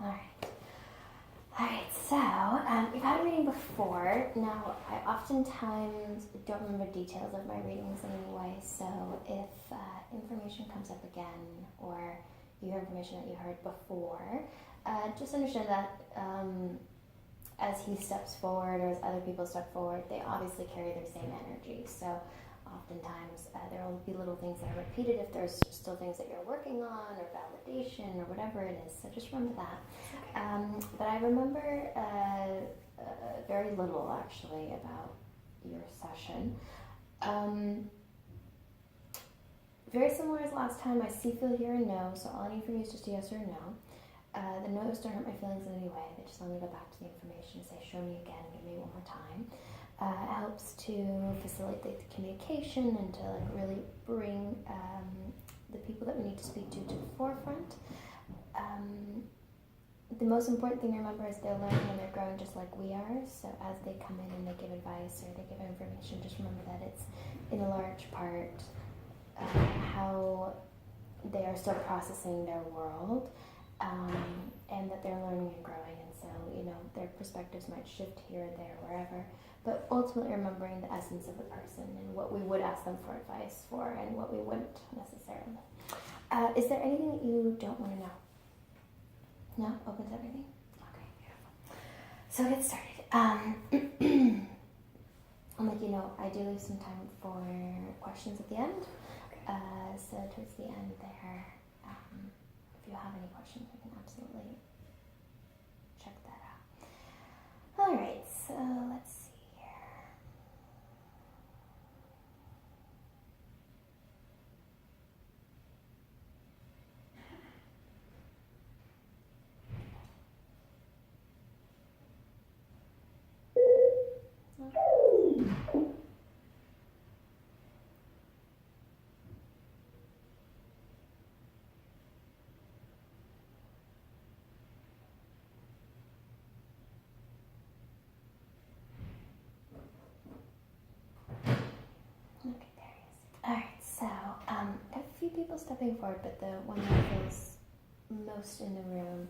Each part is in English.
Alright, so we've had a reading before. Now, I oftentimes don't remember details of my readings in any way, so if information comes up again or you hear information that you heard before, just understand that as he steps forward or as other people step forward, they obviously carry their same energy. So oftentimes there will be little things that are repeated if there's still things that you're working on or validation or whatever it is. So just remember that. But I remember very little actually about your session. Very similar as last time. I see, feel, hear, and know. So all I need from you is just a yes or a no. The no's don't hurt my feelings in any way. They just let me go back to the information and say, show me again, give me one more time. It helps to facilitate the communication and to like really bring the people that we need to speak to the forefront. The most important thing to remember is they're learning and they're growing just like we are. So as they come in and they give advice or they give information, just remember that it's in a large part how they are still processing their world. And that they're learning and growing, and so their perspectives might shift here and there, wherever. But ultimately, remembering the essence of the person and what we would ask them for advice for, and what we wouldn't necessarily. Is there anything that you don't want to know? No, open to everything. Okay, beautiful. So get started. I'll make you know I do leave some time for questions at the end. Okay. So towards the end there. If you have any questions, we can absolutely check that out. All right, so let's see here. Okay, there he is. All right, so got a few people stepping forward, but the one that feels most in the room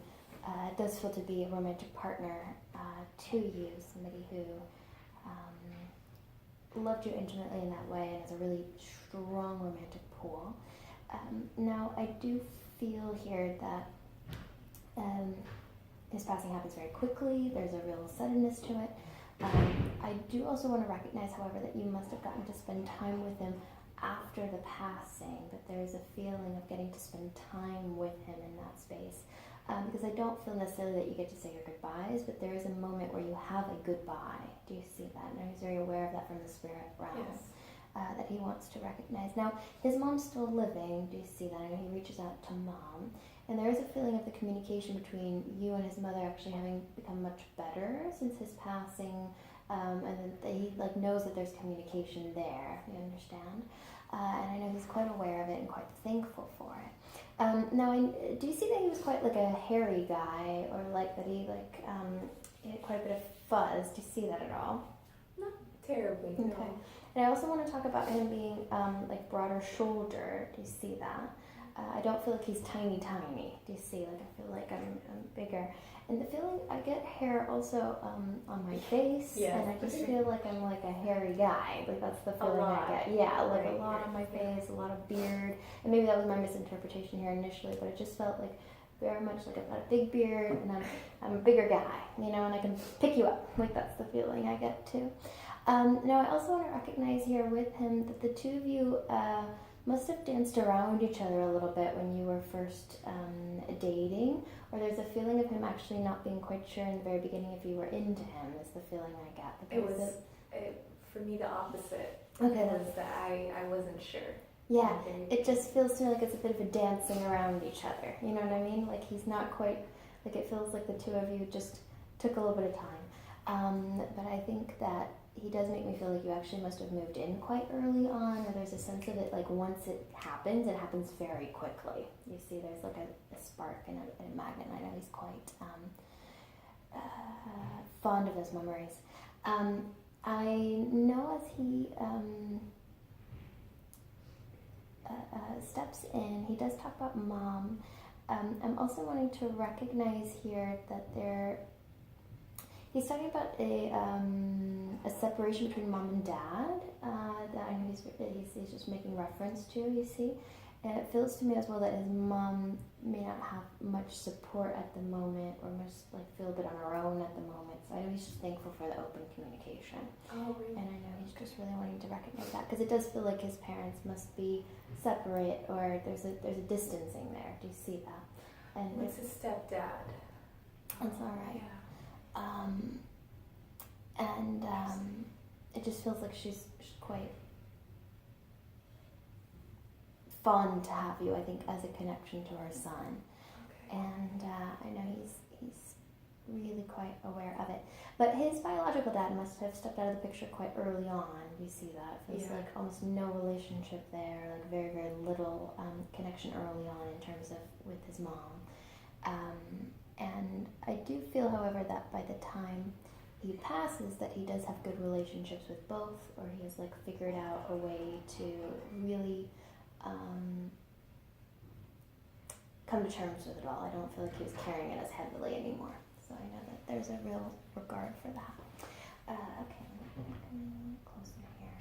does feel to be a romantic partner to you, somebody who loved you intimately in that way and is a really strong romantic pull. Now, I do feel here that his passing happens very quickly. There's a real suddenness to it. I do also want to recognize, however, that you must have gotten to spend time with him after the passing, that there's a feeling of getting to spend time with him in that space. Because I don't feel necessarily that you get to say your goodbyes, but there is a moment where you have a goodbye. Do you see that? And he's very aware of that from the spirit realm. Yes. That he wants to recognize. Now, his mom's still living. Do you see that? I know he reaches out to mom. And there is a feeling of the communication between you and his mother actually having become much better since his passing, and that he knows that there's communication there. You understand? And I know he's quite aware of it and quite thankful for it. Now, do you see that he was quite like a hairy guy, or like that he he had quite a bit of fuzz? Do you see that at all? Not terribly. Okay. No. And I also want to talk about him being broader shoulder. Do you see that? I don't feel like he's tiny. Do you see? I feel like I'm bigger. And the feeling, I get hair also on my face. Yes. And I just feel like I'm like a hairy guy. That's the feeling I get. Yeah, a lot on my face, a lot of beard. And maybe that was my misinterpretation here initially, but it just felt like very much like I've got a big beard and I'm a bigger guy, and I can pick you up. That's the feeling I get too. Now, I also want to recognize here with him that the two of you must have danced around each other a little bit when you were first dating, or there's a feeling of him actually not being quite sure in the very beginning if you were into him, is the feeling I get. It was, for me, the opposite. Okay. It was that I wasn't sure. Yeah, it just feels to me like it's a bit of a dancing around each other. You know what I mean? Like he's not quite, it feels like the two of you just took a little bit of time. But I think that he does make me feel like you actually must have moved in quite early on, or there's a sense of it, once it happens very quickly. You see, there's a spark and a magnet. I know he's quite fond of those memories. I know as he steps in, he does talk about mom, I'm also wanting to recognize here that he's talking about a separation between mom and dad that I know he's just making reference to, you see. And it feels to me as well that his mom may not have much support at the moment, or must like feel a bit on her own at the moment. So I know he's just thankful for the open communication. Oh, really? And I know he's just really wanting to recognize that, because it does feel like his parents must be separate, or there's a distancing there. Do you see that? And What's his stepdad? That's all right. Yeah. It just feels like she's quite fun to have you, I think, as a connection to her son. Okay. And I know he's really quite aware of it. But his biological dad must have stepped out of the picture quite early on. You see that? It feels like almost no relationship there, like very, very little connection early on in terms of with his mom. And I do feel, however, that by the time he passes, that he does have good relationships with both, or he has like figured out a way to really come to terms with it all. I don't feel like he was carrying it as heavily anymore. So I know that there's a real regard for that. Okay, I'm going to close in here.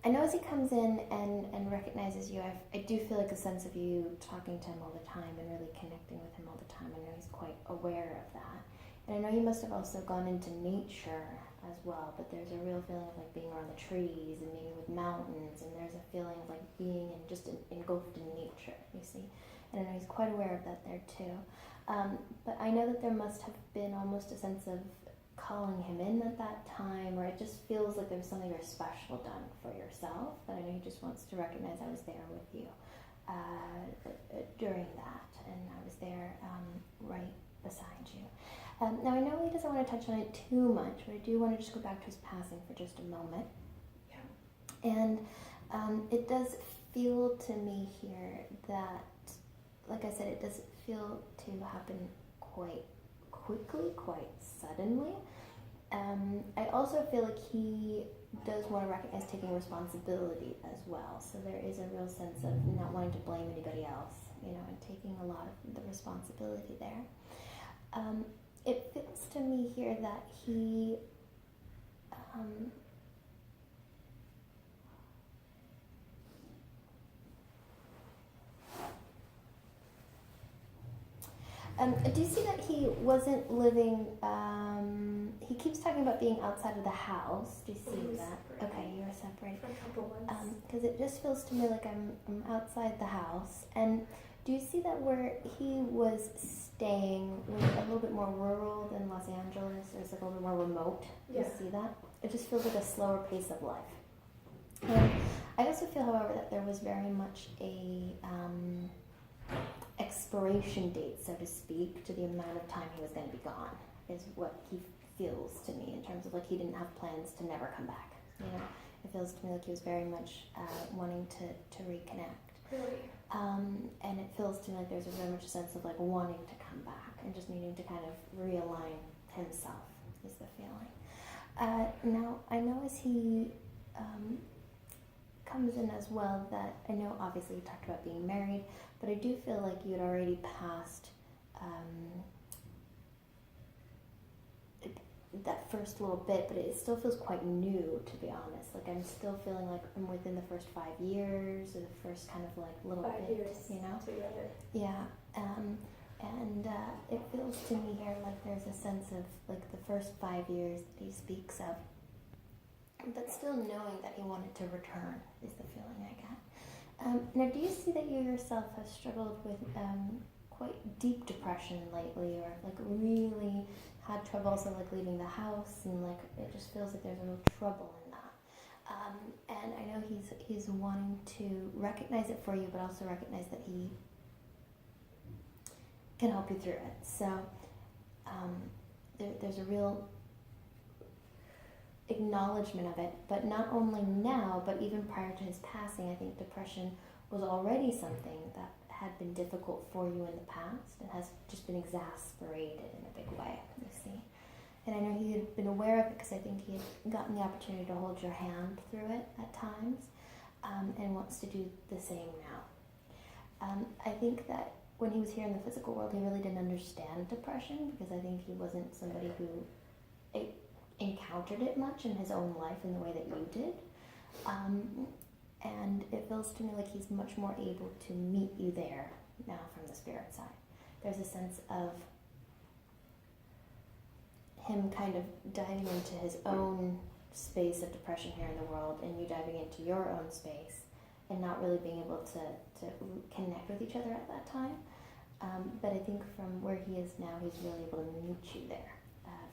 I know as he comes in and recognizes you, I do feel like a sense of you talking to him all the time and really connecting with him all the time. I know he's quite aware of that. And I know you must have also gone into nature as well, but there's a real feeling of like being around the trees and maybe with mountains, and there's a feeling of like being engulfed in nature, you see. And I know he's quite aware of that there too. But I know that there must have been almost a sense of calling him in at that time, or it just feels like there was something very special done for yourself, that I know he just wants to recognize I was there with you during that, and I was there right beside you. Now I know he doesn't want to touch on it too much, but I do want to just go back to his passing for just a moment. Yeah. And it does feel to me here that, like I said, it does feel to happen quite quickly, quite suddenly. I also feel like he does want to recognize taking responsibility as well. So there is a real sense of not wanting to blame anybody else, you know, and taking a lot of the responsibility there. It feels to me here that he do you see that he wasn't living, he keeps talking about being outside of the house. Do you see We were that? separated. Okay, you were separated. For a couple months. Because it just feels to me like I'm outside the house. And do you see that where he was staying was a little bit more rural than Los Angeles? It was like a little bit more remote. Do you see that? It just feels like a slower pace of life. And I also feel, however, that there was very much a expiration date, so to speak, to the amount of time he was going to be gone, is what he feels to me, in terms of like he didn't have plans to never come back. You know, it feels to me like he was very much wanting to reconnect. Really? And it feels to me like there's a very much sense of like wanting to come back and just needing to kind of realign himself, is the feeling. Now, I know as he comes in as well, that I know obviously you talked about being married, but I do feel like you'd already passed that first little bit, but it still feels quite new, to be honest. Like I'm still feeling like I'm within the first 5 years, or the first kind of like little 5 bit, years you know? together. Yeah. And it feels to me here like there's a sense of like the first 5 years that he speaks of, but still knowing that he wanted to return is the feeling I get. Now, do you see that you yourself have struggled with quite deep depression lately, or like really had trouble also like leaving the house, and like it just feels like there's a real trouble in that? And I know he's wanting to recognize it for you, but also recognize that he can help you through it. So there's a real acknowledgement of it, but not only now, but even prior to his passing. I think depression was already something that had been difficult for you in the past and has just been exasperated in a big way, you see. And I know he had been aware of it because I think he had gotten the opportunity to hold your hand through it at times, and wants to do the same now. I think that when he was here in the physical world, he really didn't understand depression because I think he wasn't somebody who encountered it much in his own life in the way that you did. And it feels to me like he's much more able to meet you there now from the spirit side. There's a sense of him kind of diving into his own space of depression here in the world and you diving into your own space and not really being able to connect with each other at that time. But I think from where he is now, he's really able to meet you there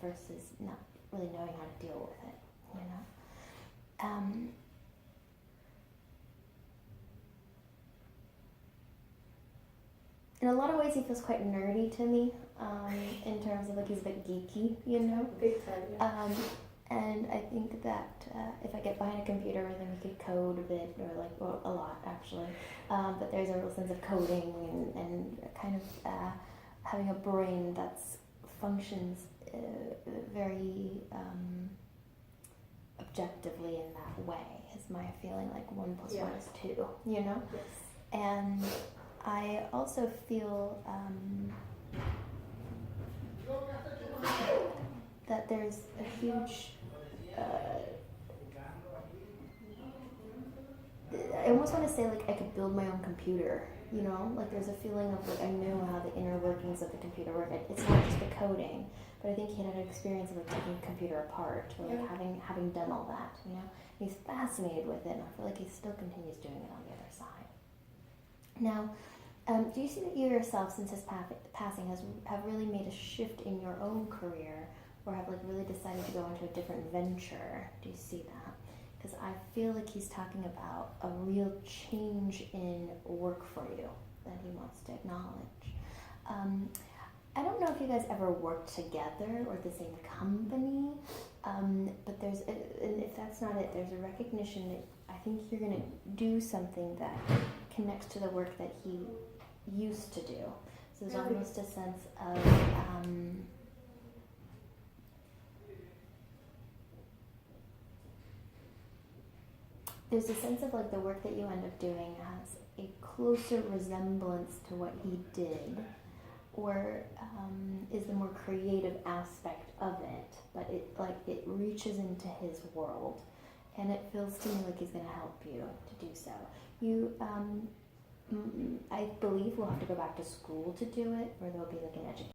versus not really knowing how to deal with it, you know? In a lot of ways, he feels quite nerdy to me, in terms of like he's a bit geeky, you know? Big time, yeah. And I think that if I get behind a computer with him, he could code a bit, or like, well, a lot actually. But there's a real sense of coding and kind of having a brain that functions very objectively in that way, is my feeling, like 1 + 1 is 2, you know? Yes. And I also feel that there's a huge, I almost want to say like I could build my own computer, you know? Like there's a feeling of like I know how the inner workings of the computer work. It's not just the coding, but I think he had an experience of like taking a computer apart, or like having done all that, you know? And he's fascinated with it, and I feel like he still continues doing it on the other side. Now, do you see that you yourself, since his passing, have really made a shift in your own career, or have like really decided to go into a different venture? Do you see that? Because I feel like he's talking about a real change in work for you that he wants to acknowledge. I don't know if you guys ever worked together or the same company, but there's, and if that's not it, there's a recognition that I think you're going to do something that connects to the work that he used to do. So there's almost a sense of there's a sense of like the work that you end up doing has a closer resemblance to what he did, or is the more creative aspect of it, but it reaches into his world, and it feels to me like he's going to help you to do so. You I believe we'll have to go back to school to do it, or there'll be like an education